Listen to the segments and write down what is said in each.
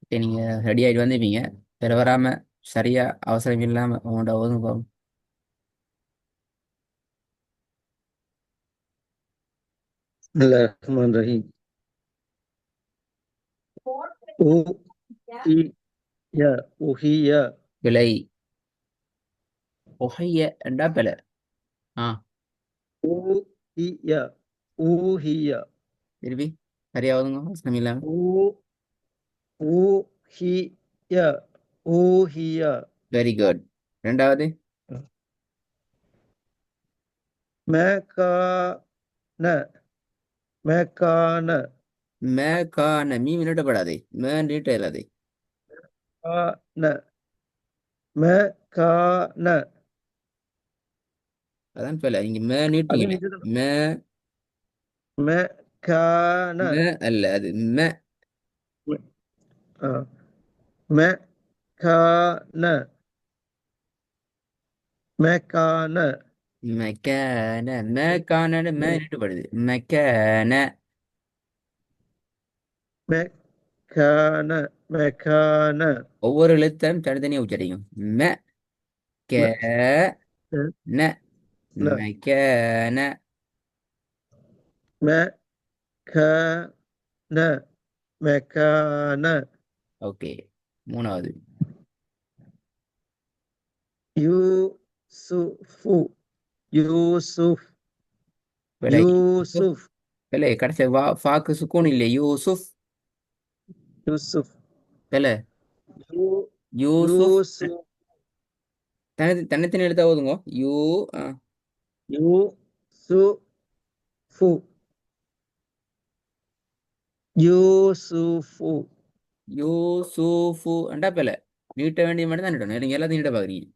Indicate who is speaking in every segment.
Speaker 1: நீங்க ரெடி ஆயிட்டு வந்துப்பீங்க. வேற வராம சரியா அவசரம் இல்லாம உங்கள்கிட்ட ஒதுங்க போகும்.
Speaker 2: بسم الله الرحمن الرحيم. أوحي أوحي
Speaker 1: விலை புகைய என்றா பிழை. ஆ,
Speaker 2: أوحي أوحي
Speaker 1: திருப்பி சரியா ஒதுங்க அவசரம் இல்லாம.
Speaker 2: أوحي أوحي
Speaker 1: வெரி குட். ரெண்டாவது.
Speaker 2: مكان مكان
Speaker 1: மே கான மீ நீட்டப்படாதே. மே நீட்ட இல்லாதே.
Speaker 2: مكان مكان
Speaker 1: அதான் பிழை. இங்க மே
Speaker 2: அது
Speaker 1: நீட்டீங்களே.
Speaker 2: நிஜம்.
Speaker 1: மே
Speaker 2: مكان
Speaker 1: மே அல்ல அது மே.
Speaker 2: آه. مكان مكان
Speaker 1: மெக்கான மே கான மே நீட்டப்படுது. மெக்கான
Speaker 2: مكان مكان
Speaker 1: ஒவ்வொரு எழுத்தையும் தனித்தனியா உச்சரிக்கும். மெ கே ந மெக்கான.
Speaker 2: مكان مكان
Speaker 1: ஓகே. மூணாவது.
Speaker 2: يوسف يوسف
Speaker 1: விலை யூசுப்.
Speaker 2: يوسف
Speaker 1: விலை கடைசி வா ஃபாக்கு சுக்கூன் இல்லை. யூசுப்.
Speaker 2: يوسف
Speaker 1: விலை
Speaker 2: يو-
Speaker 1: யூசுப்.
Speaker 2: يوسف
Speaker 1: தனித்தனி எழுத்தா ஓதுங்க. யூ ஆ,
Speaker 2: يوسف يوسف
Speaker 1: யூசுஃபு அண்டா பிள்ளை. நீட்ட வேண்டிய மட்டும் தான் நீட்டணும். நீங்க எல்லாத்தையும் நீட்ட பாக்குறீங்க.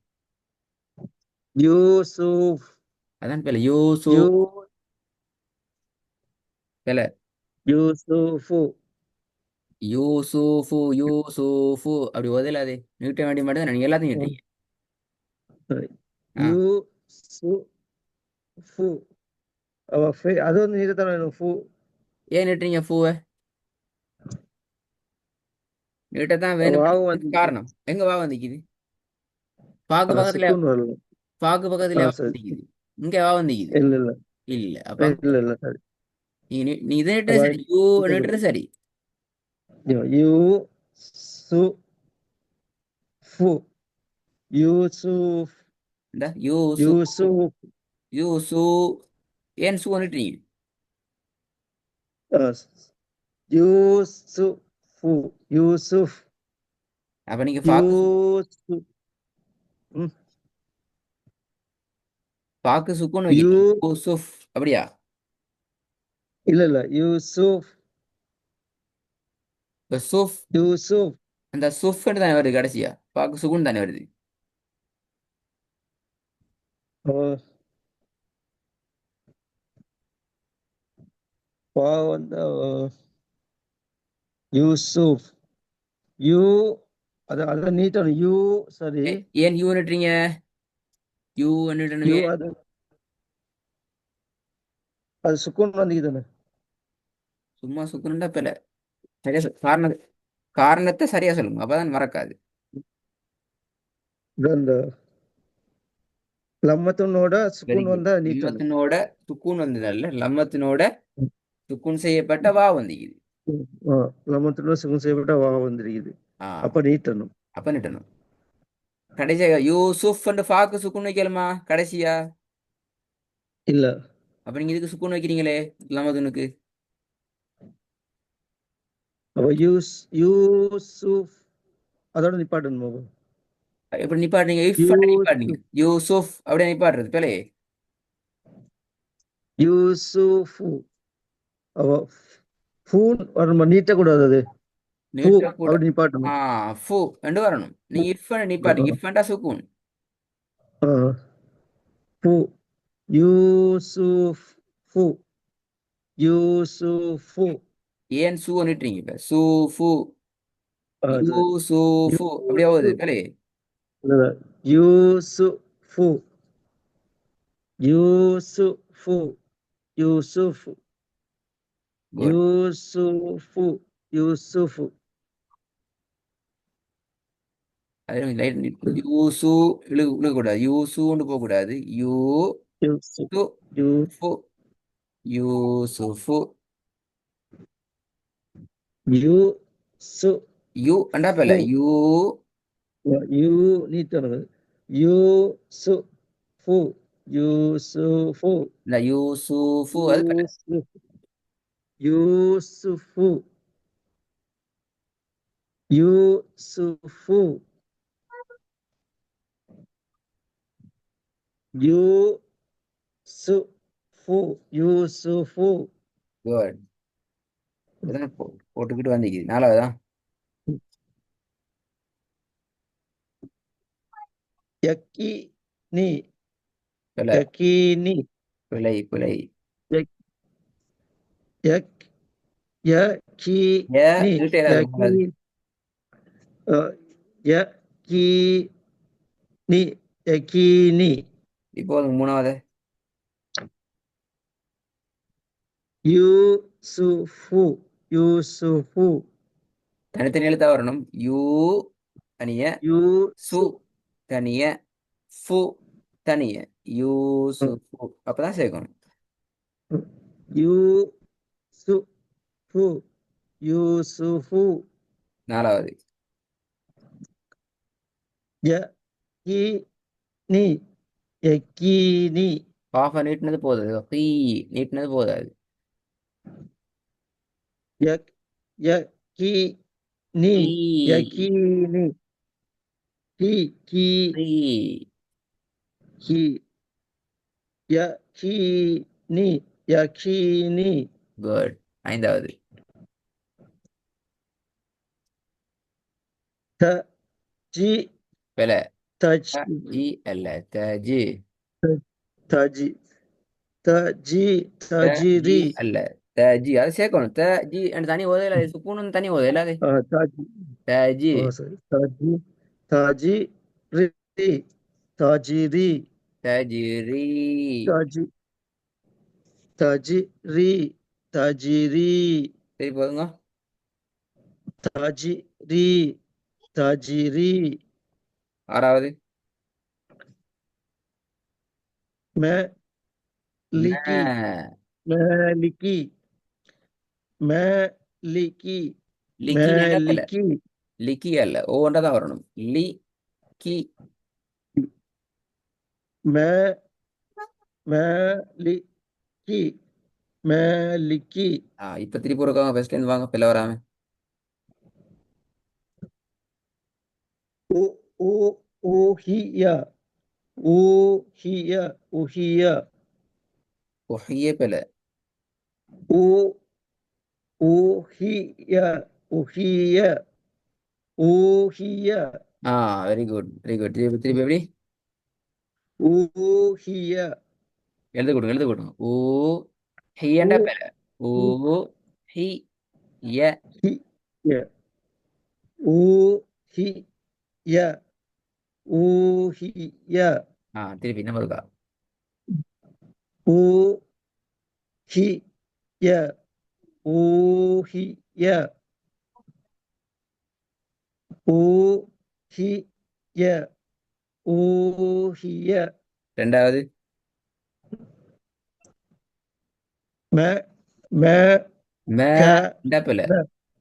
Speaker 2: يوسف
Speaker 1: அதான் பிள்ளை. யூசு
Speaker 2: يو
Speaker 1: பிள்ளை.
Speaker 2: يوسف
Speaker 1: யூசுஃபு யூசுஃபு அப்படி ஓதலாதே. நீட்ட வேண்டிய மட்டும் தான் நீங்க எல்லாத்தையும் நீட்டீங்க. ஆ,
Speaker 2: يوسف அது வந்து நீட்டத்தான
Speaker 1: ஏன் நீட்டுறீங்க பூவை? நீட்டத்தான் வேணும்.
Speaker 2: வாவு வந்து
Speaker 1: காரணம் எங்க வா வந்திக்குது? பாக்கு பக்கத்துல.
Speaker 2: சுக்குன் வரல.
Speaker 1: பாக்கு பக்கத்துல வா
Speaker 2: சரி.
Speaker 1: வந்திக்குது. இங்க வா வந்திக்குது.
Speaker 2: இல்ல இல்ல
Speaker 1: இல்ல அப்ப
Speaker 2: இல்ல இல்ல சரி.
Speaker 1: நீ இதை
Speaker 2: அப்ப
Speaker 1: நீட்டுறது சரி. யூ நீட்டுறது சரி.
Speaker 2: யூசுஃபு யூசுஃப்
Speaker 1: இந்த யூசு
Speaker 2: யூசுஃப்
Speaker 1: யூசு ஏன் சு நீட்டுறீங்க?
Speaker 2: அஹ், யூசுஃபு யூசுஃப்
Speaker 1: அப்ப நீங்க
Speaker 2: யூசுஃப் ம்,
Speaker 1: பாக்கு சுக்குன்னு
Speaker 2: யூ
Speaker 1: வைக்கிறீங்க. யூசுஃப் அப்படியா?
Speaker 2: இல்ல இல்ல யூசுஃப்
Speaker 1: இப்ப சுஃப்.
Speaker 2: யூசுஃப்
Speaker 1: அந்த சுஃப் தானே வருது கடைசியா. பாக்கு சுக்குன்னு தானே வருது.
Speaker 2: அஹ், வந்து யூசுஃப் யூ அத நீட்டணும் யூ சரி.
Speaker 1: ஏன் யூ நீட்டுறீங்க? யூ
Speaker 2: யூ
Speaker 1: நீட்டணுமே.
Speaker 2: அது சுக்குன் வந்துக்குதானே.
Speaker 1: சும்மா சுக்குனுண்டா பிள்ளை. சரியா காரணத்தை சரியா சொல்லுங்க. அப்பதான் மறக்காது.
Speaker 2: இந்த லம்மத்தினோட
Speaker 1: வெரி
Speaker 2: சுக்குன்
Speaker 1: குட்.
Speaker 2: வந்தா நீட்டணும்.
Speaker 1: லம்மத்தினோட சுக்கூன் வந்ததல்ல. லம்மத்தினோட சுக்கூன் செய்யப்பட்ட வா வந்திக்குது.
Speaker 2: லம்மத்தினோட சுக்குன் செய்யப்பட்ட வா வந்துருக்குது.
Speaker 1: ஆ,
Speaker 2: அப்ப நீட்டணும்.
Speaker 1: அப்ப நீட்டணும். கடைசியா யூசுஃப் ஃபாக்கு சுக்குன் வைக்கலுமா கடைசியா?
Speaker 2: இல்ல
Speaker 1: அப்ப நீங்க இதுக்கு சுக்குன் வைக்கிறீங்களே லம்மதுனுக்கு.
Speaker 2: அப்ப யூசுஃப் அதோட நிப்பாட்டணும்.
Speaker 1: எப்படி நிப்பாட்டுறீங்க? இஃப் நிப்பாட்டுறீங்க.
Speaker 2: யூசுஃப்
Speaker 1: யூசுஃப் அப்படியே நிப்பாட்டுறது பிள்ளையே.
Speaker 2: யூசுஃபு அவ ஃபூன் வரணுமா? நீட்டக்கூடாது அது. ஃபூ
Speaker 1: நீட்ட கூட.
Speaker 2: அப்படி
Speaker 1: ஆ,
Speaker 2: நிப்பாட்டணும்.
Speaker 1: ஃபு ரெண்டு வரணும்.
Speaker 2: ஃபூ.
Speaker 1: நீங்க இஃப் நிப்பாட்டுங்க.
Speaker 2: ஆ,
Speaker 1: இஃப்ண்டா சுக்கூன்.
Speaker 2: ஆ, ஃபூ யூசுஃப் ஃபூ யூசுஃபு
Speaker 1: ஏன் சூ நிட்டுறீங்க? இப்ப சூ ஃபு யூ
Speaker 2: சரி.
Speaker 1: சூ ஃபு அப்படியே ஆகுது
Speaker 2: யூசுஃப்
Speaker 1: பிள்ளையே.
Speaker 2: இல்ல, யூசுஃபு யூசுஃபு யூசுஃப்
Speaker 1: குட்.
Speaker 2: யூசுஃபு யூசுஃபு
Speaker 1: அது யூசு இழுக்கக்கூடாது. யூசுன்னு போகக்கூடாது. யூ
Speaker 2: யூசு
Speaker 1: சு
Speaker 2: யூ
Speaker 1: ஃபு யூசுஃபு.
Speaker 2: யூ சு
Speaker 1: யூ அண்டா
Speaker 2: ஃபு
Speaker 1: பேல யூ
Speaker 2: யூ நீட்டணும். யூ சு ஃபு யூ சு ஃபு
Speaker 1: இல்ல யூசுஃபு அது பேல.
Speaker 2: யூசு யூசுஃபு யூசுஃபு யூசுஃபு யூசுஃபு
Speaker 1: குட். இப்பதான் போட்டுக்கிட்டு வந்தீங்க. நாலாவதா?
Speaker 2: யக்கீனி
Speaker 1: இல்ல.
Speaker 2: யக்கீனி
Speaker 1: பிழை பிழை.
Speaker 2: யக் யக்
Speaker 1: ஏ
Speaker 2: யக்கீனி
Speaker 1: நீட்டையில அது
Speaker 2: யக்கீ
Speaker 1: மூணாவது.
Speaker 2: யக்கீனி யக்கீனி
Speaker 1: இப்போ அது மூணாவது.
Speaker 2: யூசுஃபு யூசுஃபு
Speaker 1: தனித்தனி எழுத்தா வரணும். யூ தனிய, சு
Speaker 2: யூசு
Speaker 1: தனிய, ஃபு தனிய. யூசுஃபு அப்பதான் சேர்க்கணும்.
Speaker 2: யூசுஃபு யூசுஃபு
Speaker 1: நாலாவது.
Speaker 2: யக்கீனி யக்கீனி
Speaker 1: பாஃபா நீட்டினது போதாது. ஹீ நீட்டினது போதாது.
Speaker 2: யக் யக்கீனி
Speaker 1: ஹீ
Speaker 2: யக்கீனி ஹி கி
Speaker 1: ஹீ.
Speaker 2: ஹி யக்கீனி யக்கீனி
Speaker 1: குட். ஐந்தாவது.
Speaker 2: தஜி
Speaker 1: பெல.
Speaker 2: தஜி
Speaker 1: ஜி அல்ல தஜி.
Speaker 2: தஜி தஜி
Speaker 1: ஜி
Speaker 2: தஜிரி
Speaker 1: அல்ல தஜி. அது சேர்க்கணும். தஜி தனி ஓதையில சுக்கூன் தனி ஓதையில அது.
Speaker 2: தாஜி
Speaker 1: தஜி.
Speaker 2: சாரி தாஜி தாஜி ரி தாஜிரி
Speaker 1: தஜிரி.
Speaker 2: தாஜி தாஜிரி தாஜிரி
Speaker 1: சரி போதுங்க.
Speaker 2: தாஜிரி தாஜிரி
Speaker 1: ஆறாவது.
Speaker 2: மலிகி
Speaker 1: மே.
Speaker 2: மலிகி மலிகி
Speaker 1: லிக்கி ஏண்டா பெல.
Speaker 2: மலிகி
Speaker 1: லிக்கி அல்ல ஓன்றா தான் வரணும். லி கி.
Speaker 2: ம மலிகி மலிகி
Speaker 1: இப்ப திருப்பி இருக்காங்க ஃபர்ஸ்ட்ல இருந்து வாங்க பெல வராம.
Speaker 2: ஓ ஓ ஓஹியா ஊஹிய உஹிய
Speaker 1: ஒஹியே பெல.
Speaker 2: ஊ ஊஹிய உஹிய ஊஹிய
Speaker 1: ஆ வெரி குட் வெரி குட். திருப்பி திருப்பி எப்படி
Speaker 2: ஊஹிய
Speaker 1: எழுத கொடுங்க எழுத கொடுங்க. ஓ ஹியண்டா பெல. ஓ ஹி ய.
Speaker 2: ஊஹிய ஊஹிய ஊஹிய
Speaker 1: திருப்பி நம்ம இருக்கா.
Speaker 2: ஊஹிய ஊஹிய ஊஹிய ஊஹிய
Speaker 1: ரெண்டாவது.
Speaker 2: ம ம
Speaker 1: மே
Speaker 2: க
Speaker 1: டா பெல.
Speaker 2: ம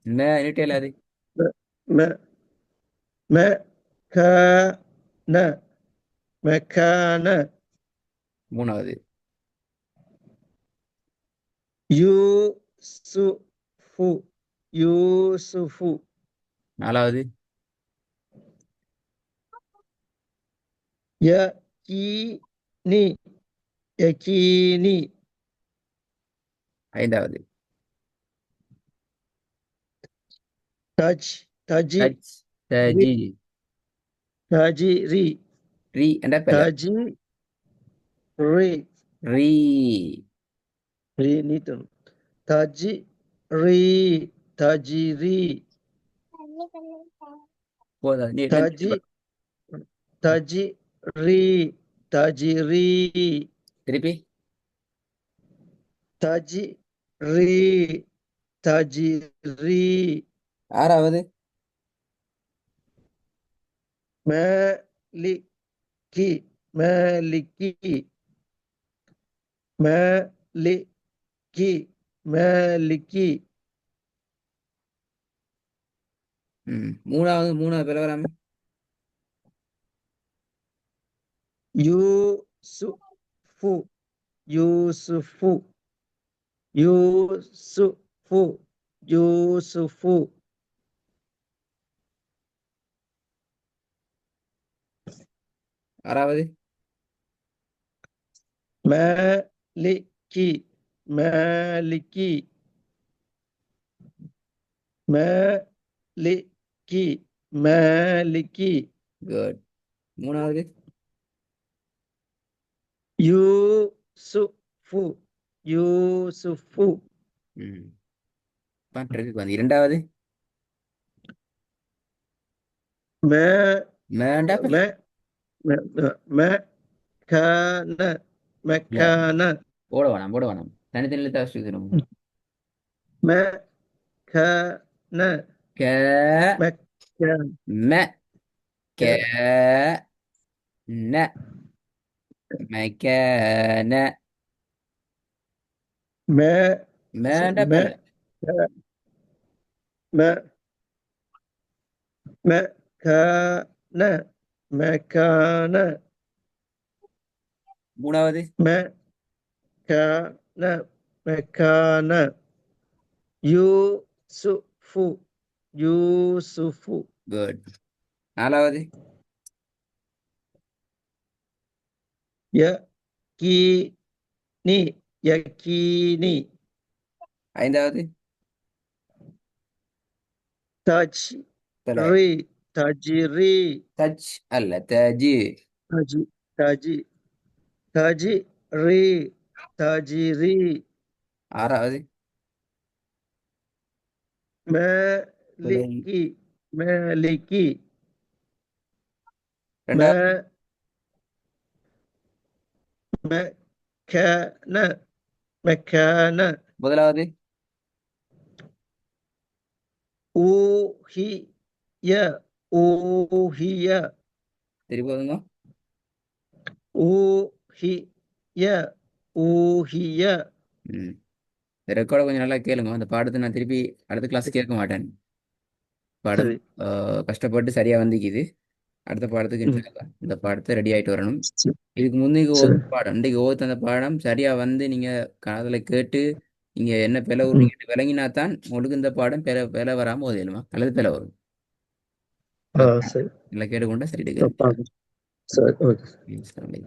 Speaker 1: மே நீட்டே அது.
Speaker 2: ம ம க ந மக்கான
Speaker 1: மூணாவது.
Speaker 2: யூசுஃபு யூசுஃபு
Speaker 1: நாலாவது.
Speaker 2: யகீனி யகீனி
Speaker 1: ஐந்தாவது.
Speaker 2: தஜ் தஜி
Speaker 1: டச்
Speaker 2: ரி
Speaker 1: தஜி.
Speaker 2: தஜிரி
Speaker 1: ரி என்ற பெல.
Speaker 2: தஜி ரி
Speaker 1: ரீ.
Speaker 2: ரி நீட்டம் தஜி ரி தஜிரி
Speaker 1: போதாது.
Speaker 2: தஜி தஜி ரி தஜிரி
Speaker 1: திருப்பி.
Speaker 2: தஜி ரி தஜிரி.
Speaker 1: 6வது.
Speaker 2: maliki, maliki, maliki, maliki,
Speaker 1: மூணாவது மூணாவது பிள்ளை வராம.
Speaker 2: yusufu, yusufu, yusufu, yusufu,
Speaker 1: ஆறாவது.
Speaker 2: maliki, maliki, maliki, maliki,
Speaker 1: good. மூணாவது.
Speaker 2: யூசுஃபு, யூசுஃபு,
Speaker 1: ம் பாட்டுக்கு வந்து இரண்டாவது.
Speaker 2: ம
Speaker 1: மேண்டா
Speaker 2: ம
Speaker 1: பிள்ளை.
Speaker 2: ம மக்கான,
Speaker 1: இல்ல,
Speaker 2: மக்கான,
Speaker 1: போட வேணாம் போட வேணாம், தனித்தனியில் தான் வச்சுக்கணும்.
Speaker 2: மக்கான,
Speaker 1: க
Speaker 2: மக்கான,
Speaker 1: ம க ந மெக்கன.
Speaker 2: ம
Speaker 1: மேண்டா
Speaker 2: ம
Speaker 1: பிள்ளை.
Speaker 2: ம மக்கான, மக்கான,
Speaker 1: மூணாவது.
Speaker 2: மக்கான, மக்கான, யூசுஃபு, யூசுஃபு,
Speaker 1: குட். நாலாவது.
Speaker 2: யகீனி, யகீனி,
Speaker 1: ஐந்தாவது. தலை.
Speaker 2: தஜ்ரி, தஜ்ரி,
Speaker 1: தஜ் அல்ல தஜி.
Speaker 2: தஜி, தஜி, தஜ்ரி, தஜ்ரி,
Speaker 1: ஆறாவது. தலை.
Speaker 2: மலிகி, மலிகி,
Speaker 1: ரெண்டாவது.
Speaker 2: மக்கன, மக்கன,
Speaker 1: முதலாவது.
Speaker 2: ஊஹிய, ஊஹிய,
Speaker 1: திருப்பி போதுங்க.
Speaker 2: ஊஹிய, ஊஹிய,
Speaker 1: ம் இந்த ரெக்கார்டை கொஞ்சம் நல்லா கேளுங்க. அந்த பாடத்தை நான் திருப்பி அடுத்த கிளாஸ் கேட்க மாட்டேன். பாடம்
Speaker 2: சரி,
Speaker 1: கஷ்டப்பட்டு சரியா வந்துக்குது. அடுத்த பாடத்துக்கு
Speaker 2: ம்,
Speaker 1: இன்ஷா அல்லாஹ் இந்த பாடத்தை ரெடி ஆயிட்டு வரணும்.
Speaker 2: சரி,
Speaker 1: இதுக்கு முந்தைக்கு ஒரு
Speaker 2: சரி,
Speaker 1: பாடம் இன்றைக்கு அந்த பாடம் சரியா வந்து நீங்க காதுல கேட்டு நீங்க என்ன பிழை
Speaker 2: ம்,
Speaker 1: விடுறீங்கன்னு விளங்கினா தான் உங்களுக்கு இந்த பாடம் பிழை பிழை வராம ஓதலுமா அல்லது பிழை வரும்.
Speaker 2: ஆ,
Speaker 1: ஓகே.
Speaker 2: சரி,
Speaker 1: இல்லை கேட்டுக்கொண்டா சரி
Speaker 2: நான்
Speaker 1: எடுக்கிறேன்.
Speaker 2: பார்க்கிறேன். சரி, ஓகே.
Speaker 1: சரி.